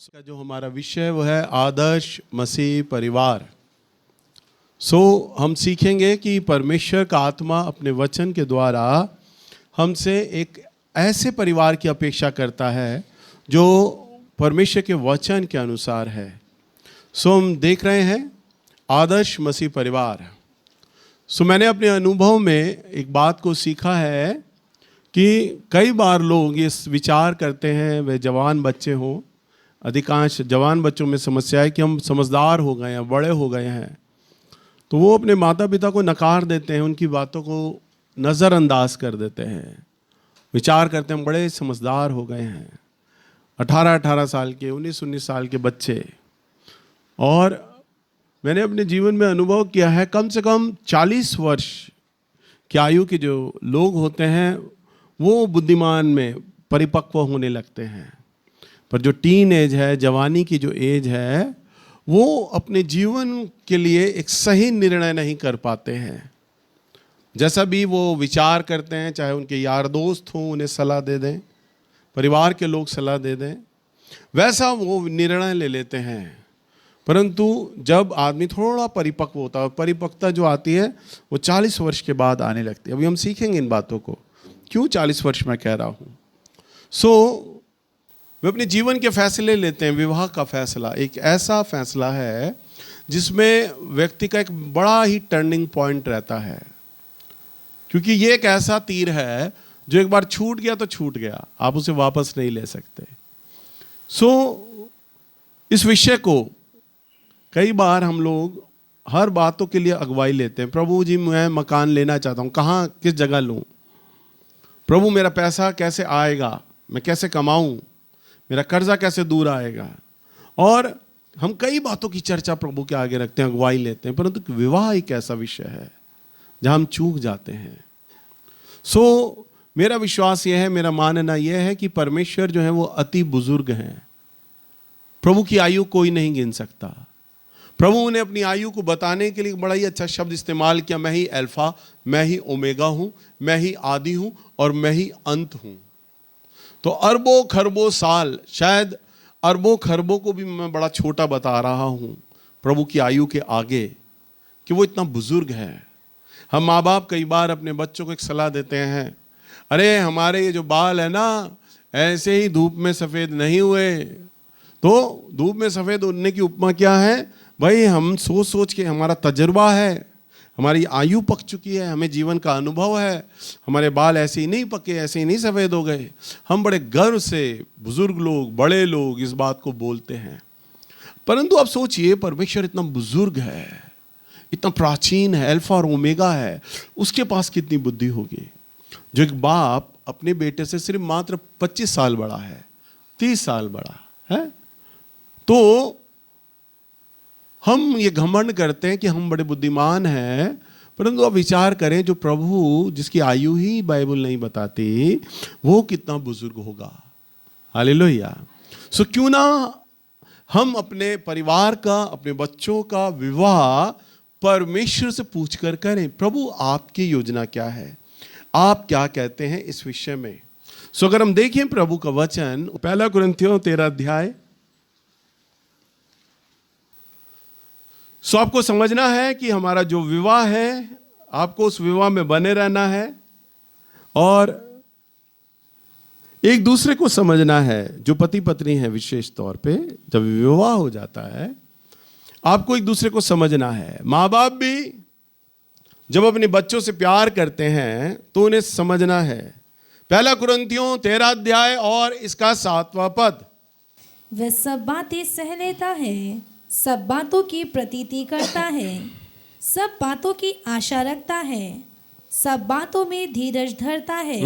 का जो हमारा विषय है वो है आदर्श मसीह परिवार। हम सीखेंगे कि परमेश्वर का आत्मा अपने वचन के द्वारा हमसे एक ऐसे परिवार की अपेक्षा करता है जो परमेश्वर के वचन के अनुसार है। हम देख रहे हैं आदर्श मसीह परिवार। मैंने अपने अनुभव में एक बात को सीखा है कि कई बार लोग ये विचार करते हैं, वे जवान बच्चे हों, अधिकांश जवान बच्चों में समस्या है कि हम समझदार हो गए हैं, बड़े हो गए हैं, तो वो अपने माता पिता को नकार देते हैं, उनकी बातों को नज़रअंदाज कर देते हैं। विचार करते हैं हम बड़े समझदार हो गए हैं। 18-18 साल के, 19-19 साल के बच्चे। और मैंने अपने जीवन में अनुभव किया है कम से कम 40 वर्ष की आयु के जो लोग होते हैं वो बुद्धिमान में परिपक्व होने लगते हैं, पर जो टीन एज है, जवानी की जो एज है, वो अपने जीवन के लिए एक सही निर्णय नहीं कर पाते हैं। जैसा भी वो विचार करते हैं, चाहे उनके यार दोस्त हों उन्हें सलाह दे दें, परिवार के लोग सलाह दे दें, वैसा वो निर्णय ले लेते हैं। परंतु जब आदमी थोड़ा परिपक्व होता है, परिपक्वता जो आती है वो 40 वर्ष के बाद आने लगती है। अभी हम सीखेंगे इन बातों को, क्यों 40 वर्ष मैं कह रहा हूँ। वे अपने जीवन के फैसले लेते हैं। विवाह का फैसला एक ऐसा फैसला है जिसमें व्यक्ति का एक बड़ा ही टर्निंग पॉइंट रहता है, क्योंकि ये एक ऐसा तीर है जो एक बार छूट गया तो छूट गया, आप उसे वापस नहीं ले सकते। इस विषय को कई बार हम लोग हर बातों के लिए अगुवाई लेते हैं। प्रभु जी मैं मकान लेना चाहता हूँ, कहाँ किस जगह लूँ? प्रभु मेरा पैसा कैसे आएगा, मैं कैसे कमाऊँ, मेरा कर्जा कैसे दूर आएगा? और हम कई बातों की चर्चा प्रभु के आगे रखते हैं, अगुवाई लेते हैं, परंतु विवाह एक ऐसा विषय है जहां हम चूक जाते हैं। मेरा विश्वास यह है, मेरा मानना यह है कि परमेश्वर जो है वो अति बुजुर्ग हैं। प्रभु की आयु कोई नहीं गिन सकता। प्रभु ने अपनी आयु को बताने के लिए बड़ा ही अच्छा शब्द इस्तेमाल किया, मैं ही अल्फा, मैं ही ओमेगा हूं, मैं ही आदि हूं और मैं ही अंत हूं। तो अरबों खरबों साल, शायद अरबों खरबों को भी मैं बड़ा छोटा बता रहा हूं प्रभु की आयु के आगे, कि वो इतना बुजुर्ग है। हम माँ बाप कई बार अपने बच्चों को एक सलाह देते हैं, अरे हमारे ये जो बाल है ना ऐसे ही धूप में सफ़ेद नहीं हुए। तो धूप में सफ़ेद होने की उपमा क्या है भाई? हम सोच सोच के, हमारा तजुर्बा है, हमारी आयु पक चुकी है, हमें जीवन का अनुभव है, हमारे बाल ऐसे ही नहीं पके, ऐसे ही नहीं सफ़ेद हो गए। हम बड़े गर्व से बुजुर्ग लोग, बड़े लोग इस बात को बोलते हैं। परंतु आप सोचिए, परमेश्वर इतना बुजुर्ग है, इतना प्राचीन है, अल्फा और ओमेगा है, उसके पास कितनी बुद्धि होगी? जो एक बाप अपने बेटे से सिर्फ मात्र 25 साल बड़ा है, 30 साल बड़ा है, तो हम ये घमंड करते हैं कि हम बड़े बुद्धिमान हैं। परंतु आप विचार करें, जो प्रभु जिसकी आयु ही बाइबल नहीं बताती, वो कितना बुजुर्ग होगा। हालेलुया। क्यों ना हम अपने परिवार का, अपने बच्चों का विवाह परमेश्वर से पूछकर करें, प्रभु आपकी योजना क्या है, आप क्या कहते हैं इस विषय में। अगर हम देखें प्रभु का वचन, 1 कुरिन्थियों 13 अध्याय। आपको समझना है कि हमारा जो विवाह है, आपको उस विवाह में बने रहना है और एक दूसरे को समझना है। जो पति पत्नी है, विशेष तौर पे जब विवाह हो जाता है, आपको एक दूसरे को समझना है। माँ बाप भी जब अपने बच्चों से प्यार करते हैं तो उन्हें समझना है। 1 कुरिन्थियों 13 अध्याय और इसका 7वां पद, वह सब बातें सह लेता है, सब बातों की प्रतीति करता है, सब बातों की आशा रखता है, सब बातों में धीरज धरता है।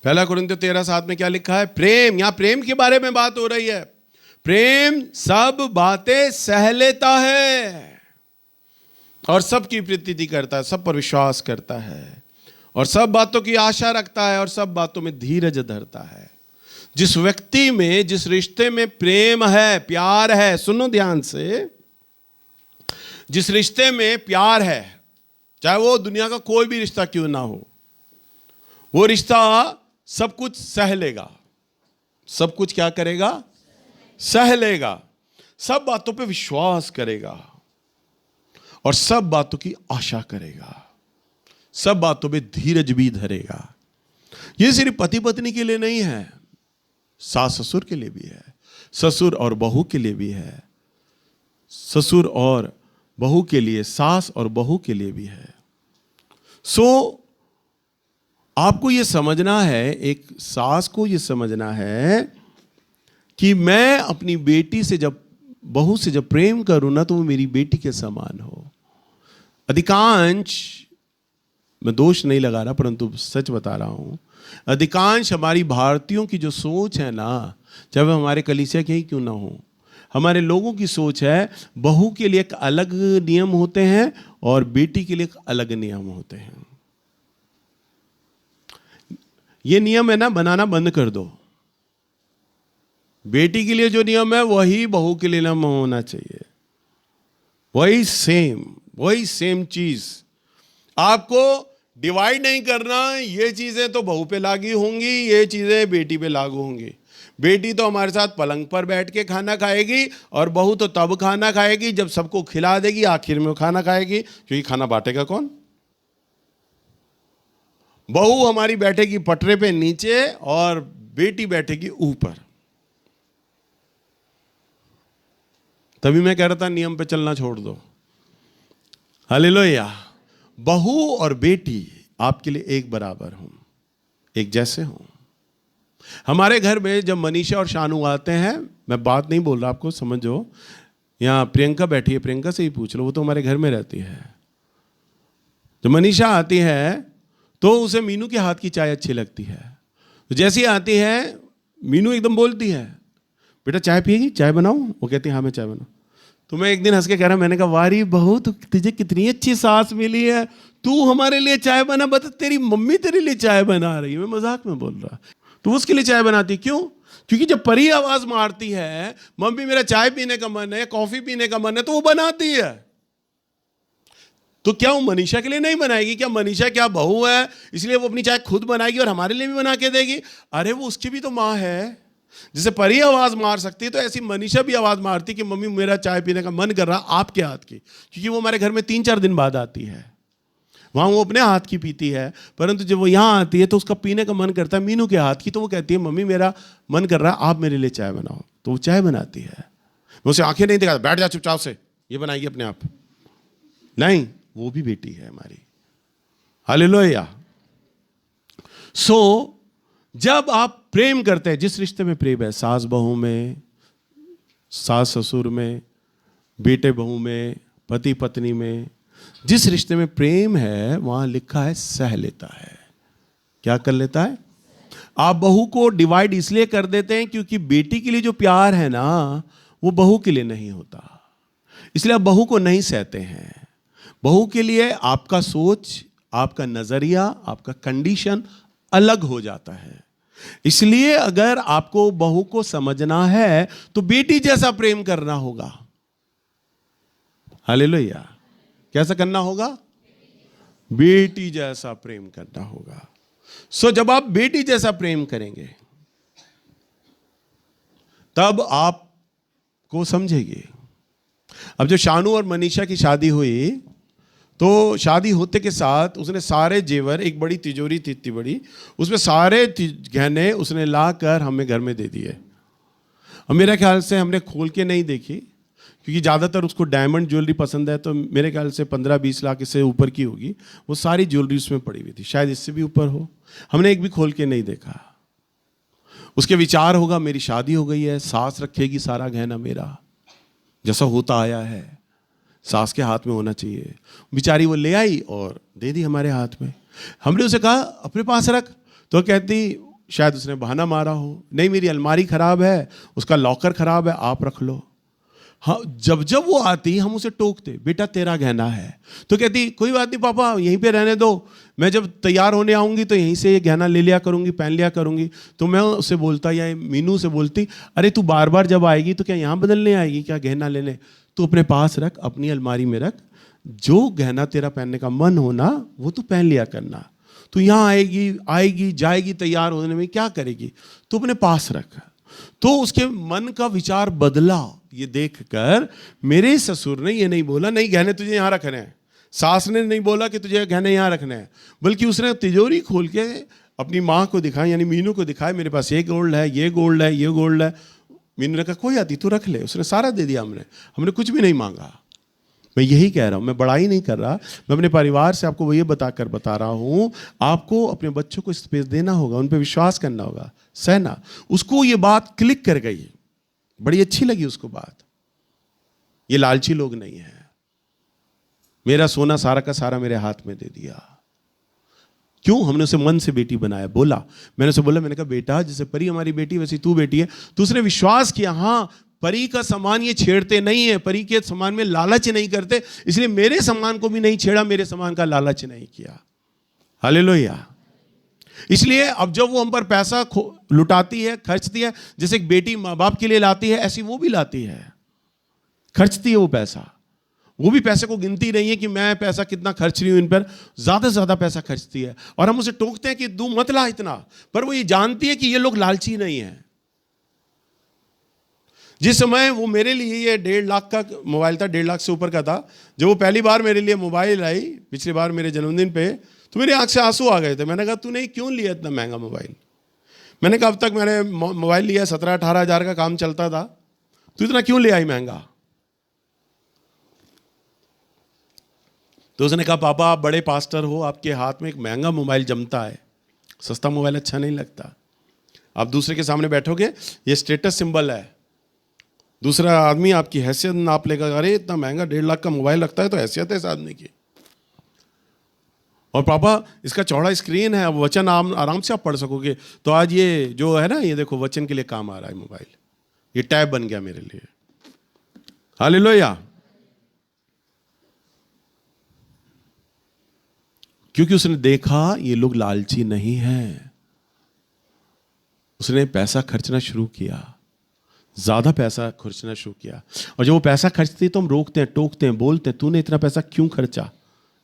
1 कुरिन्थियों 13:7 में क्या लिखा है? प्रेम, यहाँ प्रेम के बारे में बात हो रही है। प्रेम सब बातें सह लेता है और सबकी प्रतीति करता है, सब पर विश्वास करता है और सब बातों की आशा रखता है और सब बातों में धीरज धरता है। जिस व्यक्ति में, जिस रिश्ते में प्रेम है, प्यार है, सुनो ध्यान से, जिस रिश्ते में प्यार है, चाहे वो दुनिया का कोई भी रिश्ता क्यों ना हो, वो रिश्ता सब कुछ सह लेगा, सब कुछ क्या करेगा? सह लेगा, सब बातों पे विश्वास करेगा और सब बातों की आशा करेगा, सब बातों पे धीरज भी धरेगा। ये सिर्फ पति पत्नी के लिए नहीं है, सास ससुर के लिए भी है, ससुर और बहू के लिए भी है, ससुर और बहू के लिए, सास और बहू के लिए भी है। आपको ये समझना है, एक सास को ये समझना है कि मैं अपनी बेटी से जब, बहू से जब प्रेम करूं ना, तो वो मेरी बेटी के समान हो। अधिकांश, मैं दोष नहीं लगा रहा परंतु सच बता रहा हूं, अधिकांश हमारी भारतीयों की जो सोच है ना, चाहे वह हमारे कलीसिया के ही क्यों ना हो, हमारे लोगों की सोच है बहू के लिए एक अलग नियम होते हैं और बेटी के लिए एक अलग नियम होते हैं। ये नियम है ना, बनाना बंद कर दो। बेटी के लिए जो नियम है वही बहू के लिए नियम होना चाहिए, वही सेम चीज। आपको डिवाइड नहीं करना, ये चीजें तो बहू पे लागू होंगी, ये चीजें बेटी पे लागू होंगी। बेटी तो हमारे साथ पलंग पर बैठ के खाना खाएगी और बहू तो तब खाना खाएगी जब सबको खिला देगी, आखिर में वो खाना खाएगी, क्योंकि खाना बांटेगा कौन? बहू हमारी बैठेगी पटरे पे नीचे और बेटी बैठेगी ऊपर। तभी मैं कह रहा था नियम पे चलना छोड़ दो। हालेलुया। बहू और बेटी आपके लिए एक बराबर हूं, एक जैसे हूं। हमारे घर में जब मनीषा और शानू आते हैं, मैं बात नहीं बोल रहा, आपको समझो, यहां प्रियंका बैठी है, प्रियंका से ही पूछ लो, वो तो हमारे घर में रहती है। जब मनीषा आती है तो उसे मीनू के हाथ की चाय अच्छी लगती है। तो जैसे ही आती है मीनू एकदम बोलती है, बेटा चाय पिएगी, चाय बनाऊं? वो कहती है हाँ मैं चाय बनाऊं। तो मैं एक दिन हंस के कह रहा, मैंने कहा वारी बहू, तुझे कितनी अच्छी सास मिली है, तू हमारे लिए चाय बना, बता तेरी मम्मी तेरे लिए चाय बना रही है। मैं मजाक में बोल रहा। तो उसके लिए चाय बनाती, क्यों? क्योंकि जब परी आवाज मारती है मम्मी मेरा चाय पीने का मन है, कॉफी पीने का मन है, तो वो बनाती है। तो क्या वो मनीषा के लिए नहीं बनाएगी? क्या मनीषा क्या बहू है इसलिए वो अपनी चाय खुद बनाएगी और हमारे लिए भी बना के देगी? अरे वो उसकी भी तो माँ है। जैसे परी आवाज मार सकती है तो ऐसी मनीषा भी आवाज मारती कि मम्मी मेरा चाय पीने का मन कर रहा आपके हाथ की, क्योंकि वो हमारे घर में 3-4 दिन बाद आती है। वहां वो अपने हाथ की पीती है, परंतु जब वो यहाँ आती है तो उसका पीने का मन करता है मीनू के हाथ की, तो वो कहती है मम्मी मेरा मन कर रहा है आप मेरे लिए चाय बनाओ, तो वो चाय बनाती है। मैं उसे आंखें नहीं दिखाता, बैठ जा चुपचाप से, ये बनाएगी अपने आप। नहीं, वो भी बेटी है हमारी। हालेलुया। जब आप प्रेम करते हैं, जिस रिश्ते में प्रेम है, सास बहू में, सास ससुर में, बेटे बहू में, पति पत्नी में, जिस रिश्ते में प्रेम है वहां लिखा है सह लेता है। क्या कर लेता है? आप बहू को डिवाइड इसलिए कर देते हैं क्योंकि बेटी के लिए जो प्यार है ना वो बहू के लिए नहीं होता, इसलिए आप बहू को नहीं सहते हैं। बहू के लिए आपका सोच, आपका नजरिया, आपका कंडीशन अलग हो जाता है। इसलिए अगर आपको बहू को समझना है तो बेटी जैसा प्रेम करना होगा। हालेलुया। कैसा करना होगा? बेटी जैसा प्रेम करना होगा। जब आप बेटी जैसा प्रेम करेंगे तब आपको समझेंगे। अब जो शानू और मनीषा की शादी हुई तो शादी होते के साथ उसने सारे जेवर, एक बड़ी तिजोरी थी इतनी बड़ी, उसमें सारे गहने उसने लाकर हमें घर में दे दिए। और मेरे ख्याल से हमने खोल के नहीं देखी क्योंकि ज़्यादातर उसको डायमंड ज्वेलरी पसंद है, तो मेरे ख्याल से 15-20 लाख इससे ऊपर की होगी। वो सारी ज्वेलरी उसमें पड़ी हुई थी, शायद इससे भी ऊपर हो। हमने एक भी खोल के नहीं देखा। उसके विचार होगा मेरी शादी हो गई है, सास रखेगी सारा गहना मेरा, जैसा होता आया है सास के हाथ में होना चाहिए। बेचारी वो ले आई और दे दी हमारे हाथ में। हमने उसे कहा अपने पास रख, तो कहती शायद उसने बहाना मारा हो, नहीं मेरी अलमारी खराब है, उसका लॉकर खराब है, आप रख लो। हाँ, जब जब वो आती हम उसे टोकते, बेटा तेरा गहना है, तो कहती कोई बात नहीं पापा यहीं पे रहने दो, मैं जब तैयार होने आऊँगी तो यहीं से ये गहना ले लिया करूँगी, पहन लिया करूँगी। तो मैं उससे बोलता या मीनू से बोलती, अरे तू बार बार जब आएगी तो क्या यहाँ बदलने आएगी क्या गहना लेने? तू अपने पास रख, अपनी अलमारी में रख, जो गहना तेरा पहनने का मन होना वो तू पहन लिया करना। तू यहाँ आएगी जाएगी, तैयार होने में क्या करेगी, तू अपने पास रख। तो उसके मन का विचार बदला। ये देखकर मेरे ससुर ने ये नहीं बोला नहीं गहने तुझे यहाँ रखने हैं, सास ने नहीं बोला कि तुझे गहने यहाँ रखने हैं, बल्कि उसने तिजोरी खोल के अपनी माँ को दिखाया, यानी मीनू को दिखाया, मेरे पास ये गोल्ड है, ये गोल्ड है, ये गोल्ड है। मीनू ने कहा कोई आती तू रख ले। उसने सारा दे दिया, हमने कुछ भी नहीं मांगा। मैं यही कह रहा हूँ, मैं बड़ाई नहीं कर रहा, मैं अपने परिवार से आपको वो ये बता रहा हूँ, आपको अपने बच्चों को स्पेस देना होगा, उन पर विश्वास करना होगा, सहना। उसको ये बात क्लिक कर गई, बड़ी अच्छी लगी उसको बात। ये लालची लोग नहीं है। मेरा सोना सारा का सारा मेरे हाथ में दे दिया। क्यों? हमने उसे मन से बेटी बनाया। बोला, मैंने उसे बोला, मैंने कहा बेटा जैसे परी हमारी बेटी वैसी तू बेटी है। तो उसने विश्वास किया, हाँ परी का सामान ये छेड़ते नहीं है, परी के सामान में लालच नहीं करते, इसलिए मेरे सामान को भी नहीं छेड़ा, मेरे सामान का लालच नहीं किया। हालेलुया। इसलिए अब जब वो हम पर पैसा लुटाती है, खर्चती है, जैसे एक बेटी माँ बाप के लिए लाती है, ऐसी वो भी लाती है, खर्चती है वो पैसा। वो भी पैसे को गिनती नहीं है कि मैं पैसा कितना खर्च रही हूं इन पर, ज्यादा से ज्यादा पैसा खर्चती है। और हम उसे टोकते हैं कि तू मत ला इतना, पर वो ये जानती है कि ये लोग लालची नहीं है। जिस समय वो मेरे लिए ये 1.5 लाख का मोबाइल था, 1.5 लाख से ऊपर का था, जब वो पहली बार मेरे लिए मोबाइल आई पिछली बार मेरे जन्मदिन पे, तो मेरी आंख से आंसू आ गए थे। मैंने कहा तूने क्यों लिया इतना महंगा मोबाइल? मैंने कहा अब तक मैंने मोबाइल लिया 17-18 हज़ार का काम चलता था, तू इतना क्यों ले आई महंगा? तो उसने कहा पापा आप बड़े पास्टर हो, आपके हाथ में एक महंगा मोबाइल जमता है, सस्ता मोबाइल अच्छा नहीं लगता। आप दूसरे के सामने बैठोगे, ये स्टेटस सिंबल है, दूसरा आदमी आपकी हैसियत नाप लेगा, अरे इतना महंगा 1.5 लाख का मोबाइल रखता है तो हैसियत है इस आदमी की। और पापा इसका चौड़ा स्क्रीन है, अब वचन आराम से आप पढ़ सकोगे। तो आज ये जो है ना, ये देखो वचन के लिए काम आ रहा है मोबाइल, ये टैब बन गया मेरे लिए। हालेलुया। क्योंकि उसने देखा ये लोग लालची नहीं है, उसने पैसा खर्चना शुरू किया, ज्यादा पैसा खर्चना शुरू किया। और जब वो पैसा खर्चती तो हम रोकते हैं, टोकते हैं, बोलते हैं तूने इतना पैसा क्यों खर्चा,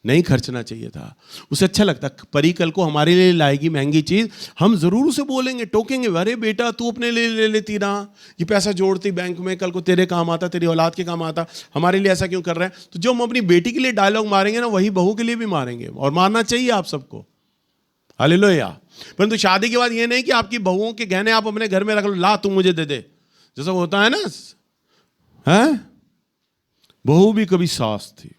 नहीं खर्चना चाहिए था। उसे अच्छा लगता परी कल को हमारे लिए लाएगी महंगी चीज, हम जरूर उसे बोलेंगे, टोकेंगे, अरे बेटा तू अपने लिए ले लेती ना, ये पैसा जोड़ती बैंक में, कल को तेरे काम आता, तेरी औलाद के काम आता, हमारे लिए ऐसा क्यों कर रहे हैं? तो जो हम अपनी बेटी के लिए डायलॉग मारेंगे ना, वही बहू के लिए भी मारेंगे, और मारना चाहिए आप सबको। हालेलुया। परंतु शादी के बाद ये नहीं कि आपकी बहुओं के गहने आप अपने घर में रख लो, ला तू मुझे दे दे, जैसा होता है ना, है? बहू भी कभी सास थी,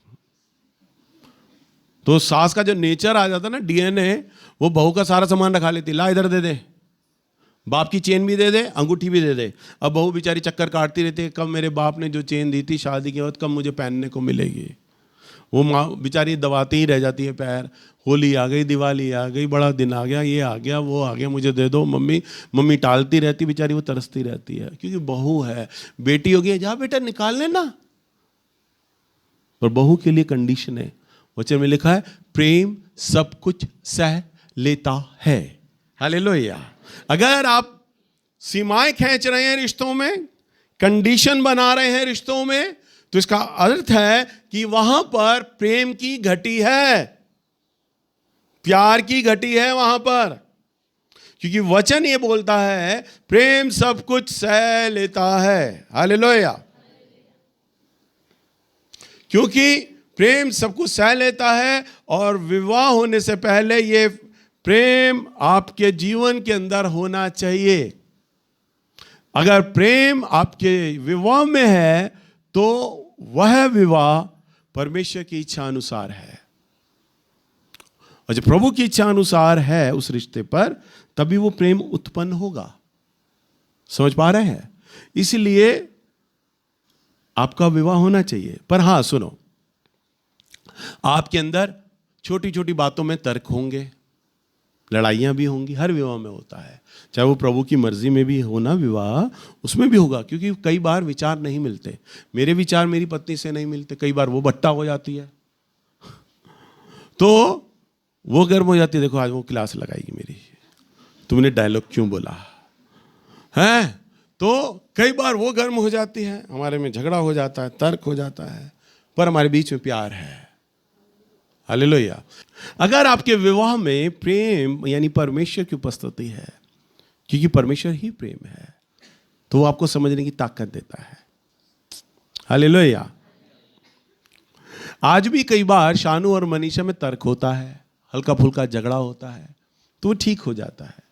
तो सास का जो नेचर आ जाता ना, डीएनए, वो बहू का सारा सामान रखा लेती, ला इधर दे दे, बाप की चेन भी दे दे, अंगूठी भी दे दे। अब बहू बेचारी चक्कर काटती रहती है, कब मेरे बाप ने जो चेन दी थी शादी के बाद कब मुझे पहनने को मिलेगी। वो माँ बेचारी दबाती ही रह जाती है पैर, होली आ गई, दिवाली आ गई, बड़ा दिन आ गया, ये आ गया, वो आ गया, मुझे दे दो मम्मी। मम्मी टालती रहती बेचारी, वो तरसती रहती है, क्योंकि बहू है। बेटी होगी, जा बेटा निकाल लेना, पर बहू के लिए कंडीशन है। वचन में लिखा है प्रेम सब कुछ सह लेता है। हालेलुया। अगर आप सीमाएं खींच रहे हैं रिश्तों में, कंडीशन बना रहे हैं रिश्तों में, तो इसका अर्थ है कि वहां पर प्रेम की घटी है, प्यार की घटी है वहां पर। क्योंकि वचन ये बोलता है प्रेम सब कुछ सह लेता है। हालेलुया। क्योंकि प्रेम सब कुछ सह लेता है, और विवाह होने से पहले ये प्रेम आपके जीवन के अंदर होना चाहिए। अगर प्रेम आपके विवाह में है तो वह विवाह परमेश्वर की इच्छा अनुसार है, और जब प्रभु की इच्छा अनुसार है उस रिश्ते पर, तभी वो प्रेम उत्पन्न होगा। समझ पा रहे हैं? इसलिए आपका विवाह होना चाहिए। पर हां सुनो, आपके अंदर छोटी छोटी बातों में तर्क होंगे, लड़ाइयां भी होंगी, हर विवाह में होता है, चाहे वो प्रभु की मर्जी में भी होना विवाह, उसमें भी होगा। क्योंकि कई बार विचार नहीं मिलते, मेरे विचार मेरी पत्नी से नहीं मिलते, कई बार वो बट्टा हो जाती है, तो वो गर्म हो जाती है, देखो आज वो क्लास लगाएगी मेरी, तुमने डायलॉग क्यों बोला है। तो कई बार वो गर्म हो जाती है, हमारे में झगड़ा हो जाता है, तर्क हो जाता है, पर हमारे बीच में प्यार है। हालेलुया। अगर आपके विवाह में प्रेम यानी परमेश्वर की उपस्थिति है, क्योंकि परमेश्वर ही प्रेम है, तो वो आपको समझने की ताकत देता है। हालेलुया। आज भी कई बार शानू और मनीषा में तर्क होता है, हल्का फुल्का झगड़ा होता है, तो वो ठीक हो जाता है,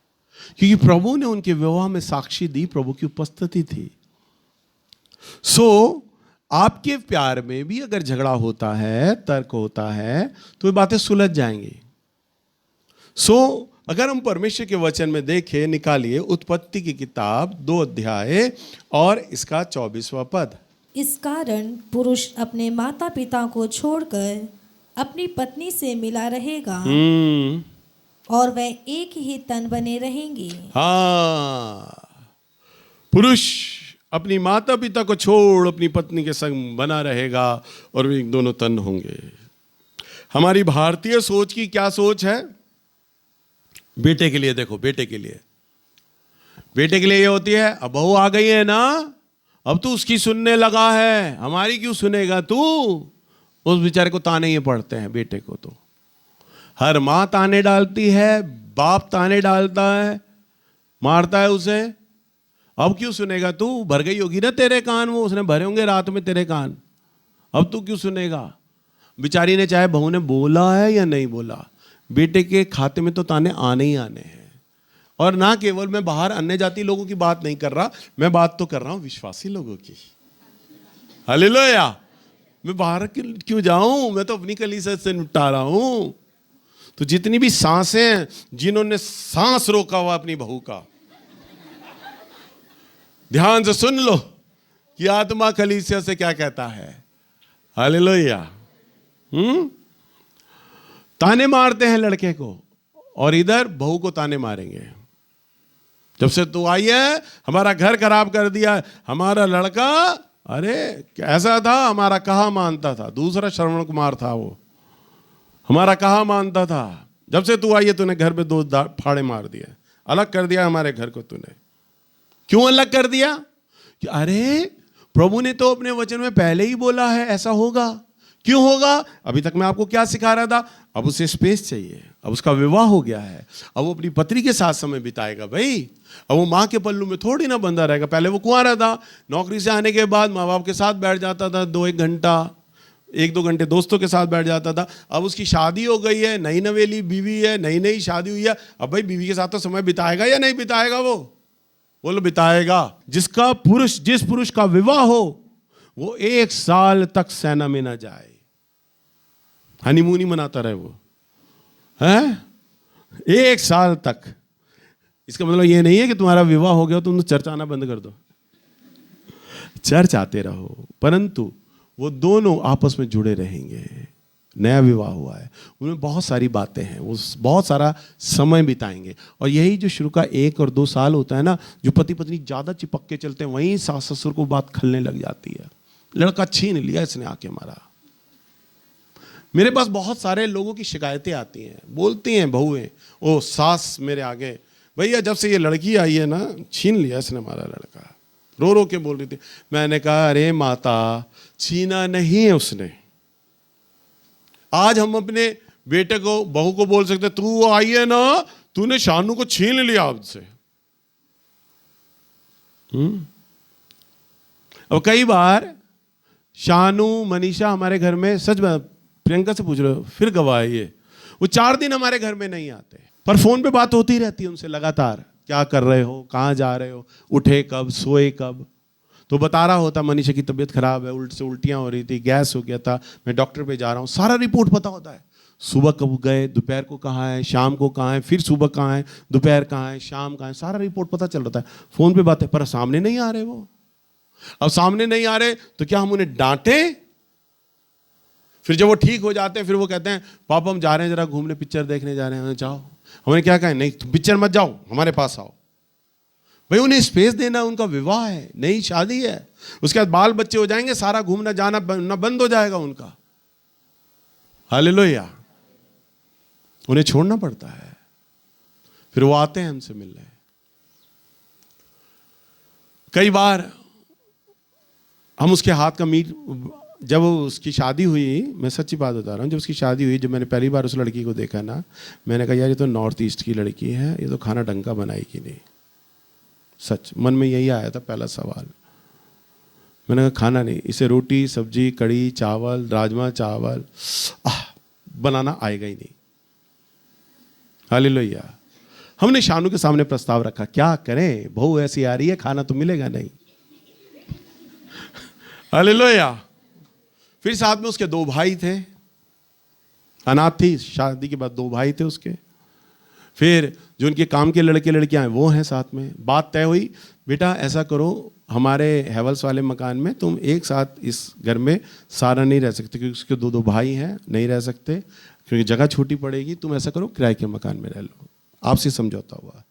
क्योंकि प्रभु ने उनके विवाह में साक्षी दी, प्रभु की उपस्थिति थी। आपके प्यार में भी अगर झगड़ा होता है, तर्क होता है, तो ये बातें सुलझ जाएंगी। अगर हम परमेश्वर के वचन में देखें, निकालिए उत्पत्ति की किताब 2 अध्याय और इसका 24वां पद। इस कारण पुरुष अपने माता पिता को छोड़कर अपनी पत्नी से मिला रहेगा और वह एक ही तन बने रहेंगे। हाँ, पुरुष अपनी माता पिता को छोड़ अपनी पत्नी के संग बना रहेगा और वे एक दोनों तन होंगे। हमारी भारतीय सोच की क्या सोच है? बेटे के लिए देखो, बेटे के लिए ये होती है, अब बहू आ गई है ना, अब तू उसकी सुनने लगा है, हमारी क्यों सुनेगा तू? उस बेचारे को ताने ये पड़ते हैं, बेटे को तो हर माँ ताने डालती है, बाप ताने डालता है, मारता है उसे। अब क्यों सुनेगा तू? भर गई होगी ना तेरे कान, वो उसने भरे होंगे रात में तेरे कान, अब तू क्यों सुनेगा? बेचारी ने चाहे बहू ने बोला है या नहीं बोला, बेटे के खाते में तो ताने आने ही आने हैं। और ना केवल मैं बाहर अन्य जाति लोगों की बात नहीं कर रहा, मैं बात तो कर रहा हूं विश्वासी लोगों की। हालेलुया। मैं बाहर क्यों जाऊं, मैं तो अपनी कलीसिया से निपटा रहा हूं। तो जितनी भी सांसें, जिन्होंने सांस रोका हुआ अपनी बहू का, ध्यान से सुन लो कि आत्मा कलीसिया से क्या कहता है। हालेलुया। ताने मारते हैं लड़के को, और इधर बहू को ताने मारेंगे। जब से तू आई है हमारा घर खराब कर दिया, हमारा लड़का अरे कैसा था, हमारा कहा मानता था। दूसरा श्रवण कुमार था वो, हमारा कहा मानता था। जब से तू आई है तूने घर पे 2 फाड़े मार दिए, अलग कर दिया हमारे घर को तूने। क्यों अलग कर दिया? कि अरे प्रभु ने तो अपने वचन में पहले ही बोला है ऐसा होगा। क्यों होगा? अभी तक मैं आपको क्या सिखा रहा था, अब उसे स्पेस चाहिए, अब उसका विवाह हो गया है, अब वो अपनी पत्नी के साथ समय बिताएगा भाई। अब वो माँ के पल्लू में थोड़ी ना बंधा रहेगा। पहले वो कुंवारा था, नौकरी से आने के बाद माँ बाप के साथ बैठ जाता था 2-1 घंटा, 1-2 घंटे दोस्तों के साथ बैठ जाता था। अब उसकी शादी हो गई है, नई नवेली बीवी है, नई शादी हुई है, अब भाई बीवी के साथ तो समय बिताएगा या नहीं बिताएगा? वो बोलो बिताएगा। जिस पुरुष का विवाह हो वो 1 साल तक सेना में ना जाए, हनीमून ही मनाता रहे वो, है 1 साल तक। इसका मतलब ये नहीं है कि तुम्हारा विवाह हो गया तुम चर्च आना बंद कर दो, चर्च आते रहो, परंतु वो दोनों आपस में जुड़े रहेंगे। नया विवाह हुआ है, उनमें बहुत सारी बातें हैं, वो बहुत सारा समय बिताएंगे। और यही जो शुरू का 1 और 2 साल होता है ना, जो पति पत्नी ज़्यादा चिपक के चलते हैं, वहीं सास ससुर को बात खलने लग जाती है। लड़का छीन लिया इसने आके मारा। मेरे पास बहुत सारे लोगों की शिकायतें आती हैं, बोलती हैं बहुएं, ओ सास मेरे आगे, भैया जब से ये लड़की आई है ना, छीन लिया इसने हमारा लड़का। रो रो के बोल रही थी। मैंने कहा अरे माता, छीना नहीं है उसने। आज हम अपने बेटे को, बहू को बोल सकते तू आई है ना, तूने शानू को छीन लिया आपसे। अब कई बार शानू मनीषा हमारे घर में, सच बात प्रियंका से पूछ रहे हो, फिर गवाह है ये, वो 4 दिन हमारे घर में नहीं आते, पर फोन पे बात होती रहती है उनसे लगातार। क्या कर रहे हो, कहाँ जा रहे हो, उठे कब, सोए कब। तो बता रहा होता मनीषा की तबीयत खराब है, उल्टियाँ हो रही थी, गैस हो गया था, मैं डॉक्टर पे जा रहा हूँ, सारा रिपोर्ट पता होता है। सुबह कब गए, दोपहर को कहाँ है, शाम को कहाँ है, फिर सुबह कहाँ है, दोपहर कहाँ है, शाम कहाँ है, सारा रिपोर्ट पता चल रहा है। फोन पे बात है, पर सामने नहीं आ रहे वो। अब सामने नहीं आ रहे तो क्या हम उन्हें डांटे? फिर जब वो ठीक हो जाते हैं फिर वो कहते हैं पापा हम जा रहे हैं जरा घूमने, पिक्चर देखने जा रहे हैं। जाओ। हमने क्या कहा? नहीं तुम पिक्चर मत जाओ, हमारे पास आओ। भाई उन्हें स्पेस देना, उनका विवाह है, नई शादी है, उसके बाद बाल बच्चे हो जाएंगे, सारा घूमना जाना बंद हो जाएगा उनका। हालेलुया। उन्हें छोड़ना पड़ता है, फिर वो आते हैं हमसे मिलने। कई बार हम उसके हाथ का मीट, जब उसकी शादी हुई, मैं सच्ची बात बता रहा हूँ, जब उसकी शादी हुई, जब मैंने पहली बार उस लड़की को देखा ना, मैंने कहा यार ये तो नॉर्थ ईस्ट की लड़की है, ये तो खाना ढंग का बनाएगी नहीं। सच मन में यही आया था पहला सवाल। मैंने कहा खाना नहीं, इसे रोटी सब्जी कड़ी चावल राजमा चावल बनाना आएगा ही नहीं। हालेलुया। हमने शानू के सामने प्रस्ताव रखा, क्या करें, बहू ऐसी आ रही है, खाना तो मिलेगा नहीं। हालेलुया। फिर साथ में उसके 2 भाई थे, अनाथ थी, शादी के बाद 2 भाई थे उसके। फिर जो उनके काम के लड़के लड़कियां हैं वो हैं साथ में। बात तय हुई, बेटा ऐसा करो, हमारे हैवल्स वाले मकान में तुम एक साथ इस घर में सारा नहीं रह सकते, क्योंकि उसके 2 भाई हैं, नहीं रह सकते क्योंकि जगह छोटी पड़ेगी। तुम ऐसा करो किराए के मकान में रह लो। आपसे समझौता हुआ।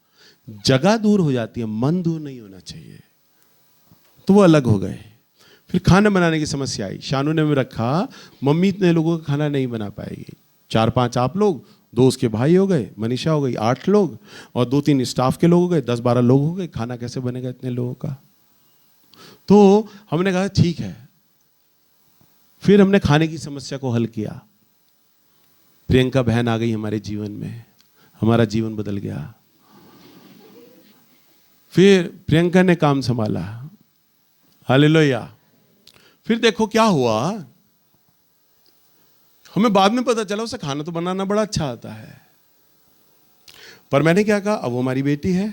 जगह दूर हो जाती है, मन दूर नहीं होना चाहिए। तो वो अलग हो गए। फिर खाना बनाने की समस्या आई। शानू ने भी रखा, मम्मी इतने लोगों का खाना नहीं बना पाएगी, 4-5 आप लोग, 2 उसके भाई हो गए, मनीषा हो गई, 8 लोग, और 2-3 स्टाफ के लोग हो गए, 10-12 लोग हो गए। खाना कैसे बनेगा इतने लोगों का? तो हमने कहा ठीक है। फिर हमने खाने की समस्या को हल किया। प्रियंका बहन आ गई हमारे जीवन में, हमारा जीवन बदल गया। फिर प्रियंका ने काम संभाला। हालेलुया। फिर देखो क्या हुआ, हमें बाद में पता चला उसे खाना तो बनाना बड़ा अच्छा आता है। पर मैंने क्या कहा, अब वो हमारी बेटी है,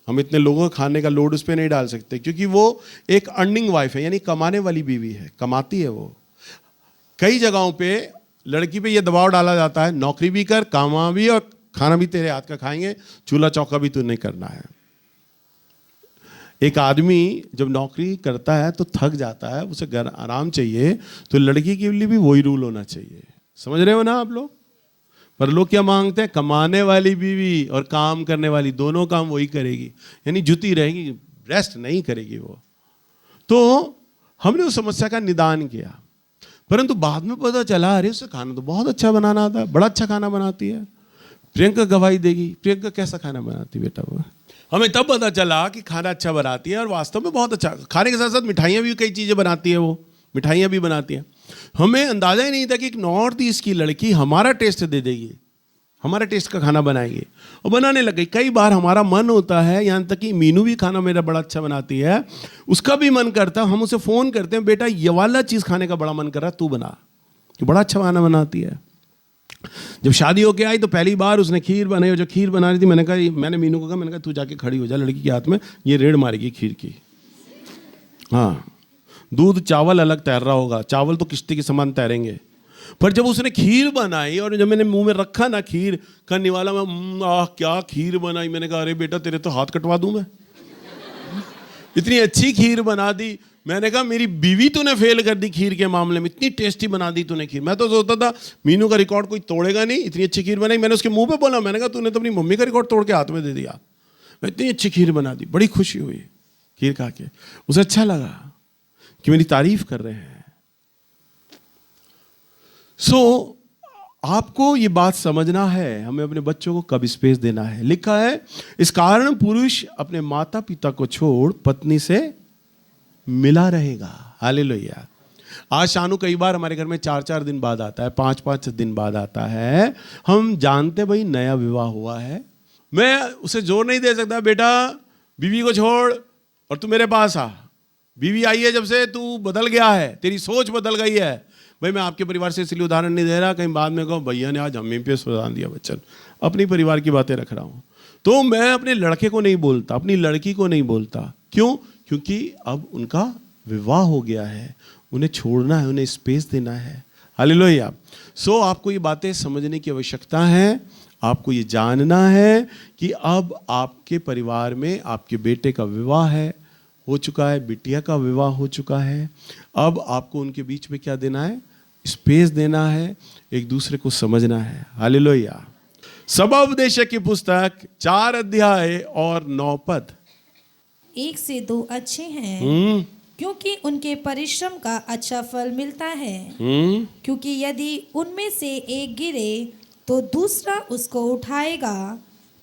हम इतने लोगों का खाने का लोड उस पर नहीं डाल सकते, क्योंकि वो एक अर्निंग वाइफ है, यानी कमाने वाली बीवी है, कमाती है वो। कई जगहों पे लड़की पे ये दबाव डाला जाता है, नौकरी भी कर, कमा भी, और खाना भी तेरे हाथ का खाएंगे, चूल्हा चौका भी तू नहीं करना है। एक आदमी जब नौकरी करता है तो थक जाता है, उसे घर आराम चाहिए, तो लड़की के लिए भी वही रूल होना चाहिए। समझ रहे हो ना आप लोग? पर लोग क्या मांगते हैं, कमाने वाली बीवी और काम करने वाली, दोनों काम वही करेगी, यानी जुती रहेगी, रेस्ट नहीं करेगी वो। तो हमने उस समस्या का निदान किया, परंतु बाद में पता चला अरे उसे खाना तो बहुत अच्छा बनाना आता है, बड़ा अच्छा खाना बनाती है। प्रियंका गवाही देगी, प्रियंका कैसा खाना बनाती बेटा वो। हमें तब पता चला कि खाना अच्छा बनाती है, और वास्तव में बहुत अच्छा। खाने के साथ साथ मिठाइयाँ भी कई चीज़ें बनाती है वो, मिठाइयाँ भी बनाती है। हमें अंदाजा ही नहीं था कि एक नॉर्थ ईस्ट की लड़की हमारा टेस्ट दे देगी, हमारा टेस्ट का खाना बनाएगी, और बनाने लग गई। कई बार हमारा मन होता है, यहाँ तक कि मीनू भी खाना मेरा बड़ा अच्छा बनाती है, उसका भी मन करता है, हम उसे फ़ोन करते हैं, बेटा ये वाला चीज़ खाने का बड़ा मन कर रहा है, तू बना, तो बड़ा अच्छा खाना बनाती है। जब शादी होके आई तो पहली बार उसने खीर बनाई, और जो खीर बना रही थी मैंने मीनू को कहा, मैंने कहा तू जाके खड़ी हो जा, लड़की के हाथ में ये रेड़ मारेगी खीर की। हाँ, दूध चावल अलग तैर रहा होगा, चावल तो किश्ती के समान तैरेंगे। पर जब उसने खीर बनाई और जब मैंने मुंह में रखा ना खीर, करने वाला मैं क्या खीर बनाई, मैंने कहा अरे बेटा तेरे तो हाथ कटवा दूं मैं, इतनी अच्छी खीर बना दी। मैंने कहा मेरी बीवी तूने फेल कर दी खीर के मामले में, इतनी टेस्टी बना दी तूने खीर। मैं तो सोचता था मीनू का रिकॉर्ड कोई तोड़ेगा नहीं, इतनी अच्छी खीर बनाई। मैंने उसके मुंह पे बोला, मैंने कहा तूने तो अपनी मम्मी का रिकॉर्ड तोड़ के हाथ में दे दिया, मैं इतनी अच्छी खीर बना दी। बड़ी खुशी हुई खीर खा के, उसे अच्छा लगा कि मेरी तारीफ कर रहे हैं। सो आपको ये बात समझना है, हमें अपने बच्चों को कब स्पेस देना है। लिखा है इस कारण पुरुष अपने माता पिता को छोड़ पत्नी से मिला रहेगा। हालेलुया। आज शानू कई बार हमारे घर में 4-4 दिन बाद आता है, 5-5 दिन बाद आता है। हम जानते भाई नया विवाह हुआ है, मैं उसे जोर नहीं दे सकता बेटा बीवी को छोड़ और तू मेरे पास आ। बीवी आई है जब से तू बदल गया है, तेरी सोच बदल गई है। भाई मैं आपके परिवार से इसलिए उदाहरण नहीं दे रहा, कहीं बाद में कहो भैया ने आज हमें पे सुधार दिया बच्चन, अपनी परिवार की बातें रख रहा हूँ। तो मैं अपने लड़के को नहीं बोलता, अपनी लड़की को नहीं बोलता। क्यों? क्योंकि अब उनका विवाह हो गया है, उन्हें छोड़ना है, उन्हें स्पेस देना है। हालेलुया। सो आपको ये बातें समझने की आवश्यकता है, आपको ये जानना है कि अब आपके परिवार में आपके बेटे का विवाह हो चुका है, बिटिया का विवाह हो चुका है। अब आपको उनके बीच में क्या देना है? स्पेस देना है, एक दूसरे को समझना है। हालेलुया। सभा उपदेशक की पुस्तक 4 अध्याय और 9 पद। 1 से 2 अच्छे हैं क्योंकि उनके परिश्रम का अच्छा फल मिलता है। क्योंकि यदि उनमें से एक गिरे तो दूसरा उसको उठाएगा,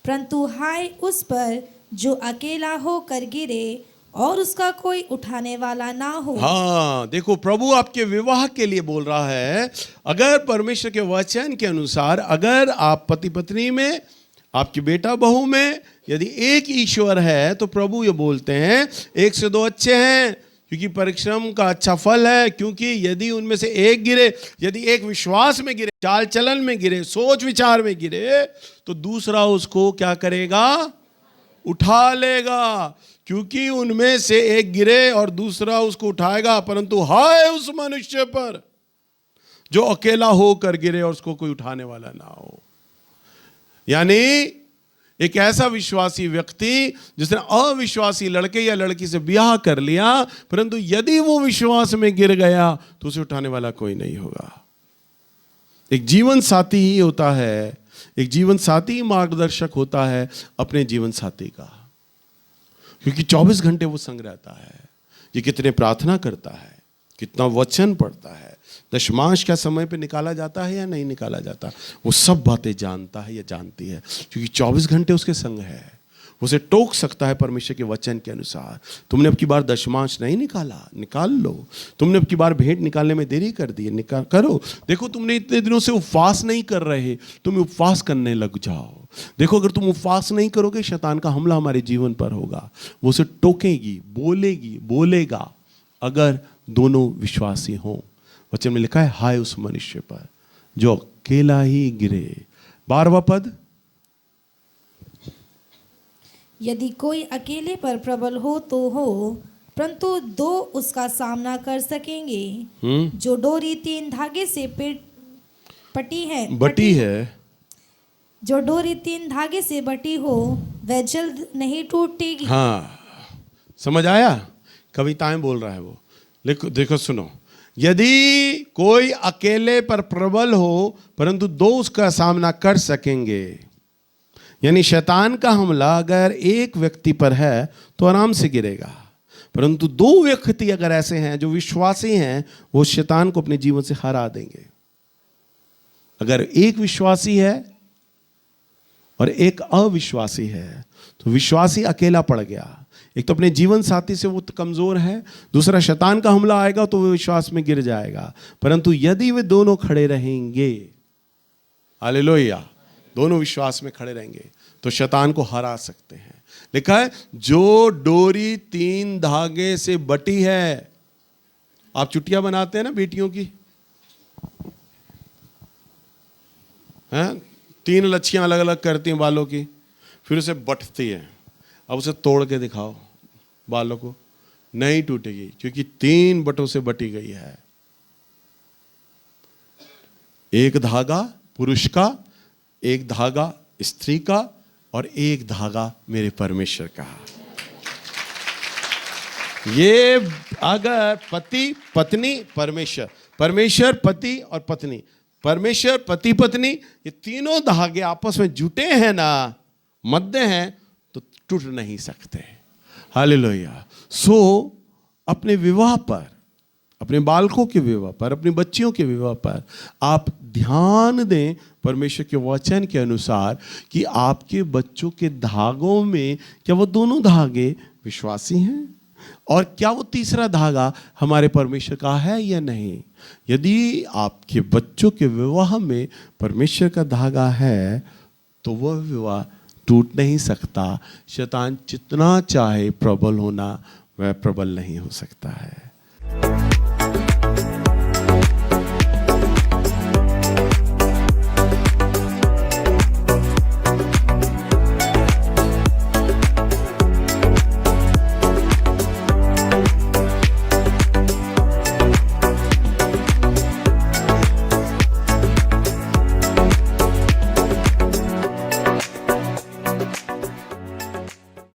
परंतु हाय उस पर जो अकेला होकर गिरे और उसका कोई उठाने वाला ना हो। हाँ, देखो प्रभु आपके विवाह के लिए बोल रहा है। अगर परमेश्वर के वचन के अनुसार अगर आप पति पत्नी में आपकी बेटा बहू में यदि एक ईश्वर है तो प्रभु ये बोलते हैं 1 से 2 अच्छे हैं, क्योंकि परिश्रम का अच्छा फल है। क्योंकि यदि उनमें से एक गिरे, यदि एक विश्वास में गिरे, चाल चलन में गिरे, सोच विचार में गिरे, तो दूसरा उसको क्या करेगा? उठा लेगा। क्योंकि उनमें से एक गिरे और दूसरा उसको उठाएगा, परंतु हाय उस मनुष्य पर जो अकेला होकर गिरे और उसको कोई उठाने वाला ना हो। यानी एक ऐसा विश्वासी व्यक्ति जिसने अविश्वासी लड़के या लड़की से ब्याह कर लिया, परंतु यदि वो विश्वास में गिर गया तो उसे उठाने वाला कोई नहीं होगा। एक जीवन साथी ही होता है, एक जीवन साथी मार्गदर्शक होता है अपने जीवन साथी का, क्योंकि 24 घंटे वो संग रहता है। ये कितने प्रार्थना करता है, कितना वचन पढ़ता है, दशमांश क्या समय पे निकाला जाता है या नहीं निकाला जाता, वो सब बातें जानता है या जानती है, क्योंकि 24 घंटे उसके संग है। उसे टोक सकता है परमेश्वर के वचन के अनुसार। तुमने अब की बार दशमांश नहीं निकाला, निकाल लो। तुमने अब की बार भेंट निकालने में देरी कर दी, निकाल करो। देखो तुमने इतने दिनों से उपवास नहीं कर रहे, तुम उपवास करने लग जाओ। देखो अगर तुम उपवास नहीं करोगे, शैतान का हमला हमारे जीवन पर होगा। वो उसे टोकेगी, बोलेगी, बोलेगा, अगर दोनों विश्वासी हों। वचन में लिखा है हाय उस मनुष्य पर जो अकेला ही गिरे। 12वां पद, यदि कोई अकेले पर प्रबल हो तो हो, परंतु 2 उसका सामना कर सकेंगे। जो डोरी 3 धागे से बटी है, जो डोरी 3 धागे से बटी हो वह जल्द नहीं टूटेगी। हाँ, समझ आया? कविताएं बोल रहा है वो। देखो सुनो, यदि कोई अकेले पर प्रबल हो परंतु 2 उसका सामना कर सकेंगे। यानी शैतान का हमला अगर एक व्यक्ति पर है तो आराम से गिरेगा, परंतु 2 व्यक्ति अगर ऐसे हैं जो विश्वासी हैं, वो शैतान को अपने जीवन से हरा देंगे। अगर एक विश्वासी है और एक अविश्वासी है तो विश्वासी अकेला पड़ गया। एक तो अपने जीवन साथी से वो कमजोर है, दूसरा शैतान का हमला आएगा तो वो विश्वास में गिर जाएगा। परंतु यदि वे दोनों खड़े रहेंगे, हालेलुया, दोनों विश्वास में खड़े रहेंगे तो शैतान को हरा सकते हैं। लिखा है जो डोरी 3 धागे से बटी है। आप चुटिया बनाते हैं ना बेटियों की, हैं? 3 लच्छियां अलग अलग करती हैं बालों की, फिर उसे बटती है। अब उसे तोड़ के दिखाओ बालों को, नहीं टूटेगी, क्योंकि 3 बटों से बटी गई है। एक धागा पुरुष का, एक धागा स्त्री का, और एक धागा मेरे परमेश्वर का। ये अगर पति पत्नी परमेश्वर, परमेश्वर पति और पत्नी, परमेश्वर पति पत्नी, ये तीनों धागे आपस में जुटे हैं ना, मध्य हैं, तो टूट नहीं सकते। हालेलुया। सो अपने विवाह पर, अपने बालकों के विवाह पर, अपनी बच्चियों के विवाह पर आप ध्यान दें परमेश्वर के वचन के अनुसार कि आपके बच्चों के धागों में क्या वो दोनों धागे विश्वासी हैं, और क्या वो तीसरा धागा हमारे परमेश्वर का है या नहीं। यदि आपके बच्चों के विवाह में परमेश्वर का धागा है तो वह विवाह टूट नहीं सकता। शैतान जितना चाहे प्रबल होना, वह प्रबल नहीं हो सकता है।